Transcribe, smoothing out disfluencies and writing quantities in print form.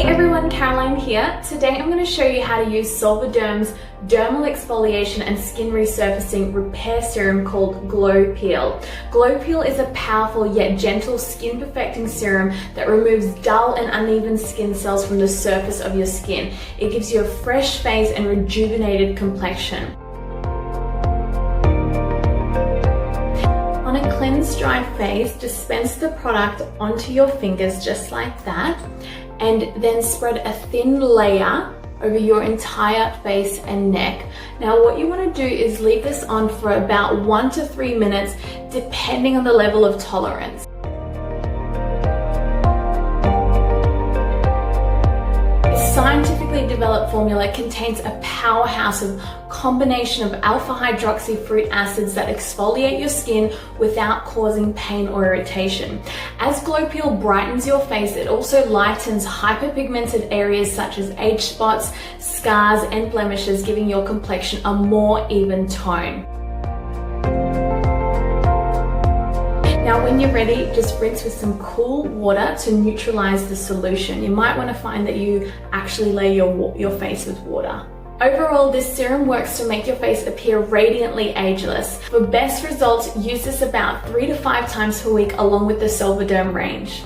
everyone, Caroline here. Today I'm going to show you how to use Solvaderm's dermal exfoliation and skin resurfacing repair serum called Glowpeel. Glowpeel is a powerful yet gentle skin perfecting serum that removes dull and uneven skin cells from the surface of your skin. It gives you a fresh face and rejuvenated complexion. On a cleansed, dry face, dispense the product onto your fingers just like that, and then spread a thin layer over your entire face and neck. Now what you want to do is leave this on for about 1 to 3 minutes depending on the level of tolerance. The scientifically developed formula contains a powerhouse of combination of alpha hydroxy fruit acids that exfoliate your skin without causing pain or irritation. As Glowpeel brightens your face, it also lightens hyperpigmented areas such as age spots, scars and blemishes, giving your complexion a more even tone. Now when you're ready, just rinse with some cool water to neutralize the solution. You might want to find that you actually lay your face with water. Overall, this serum works to make your face appear radiantly ageless. For best results, use this about 3 to 5 times per week along with the Solvaderm range.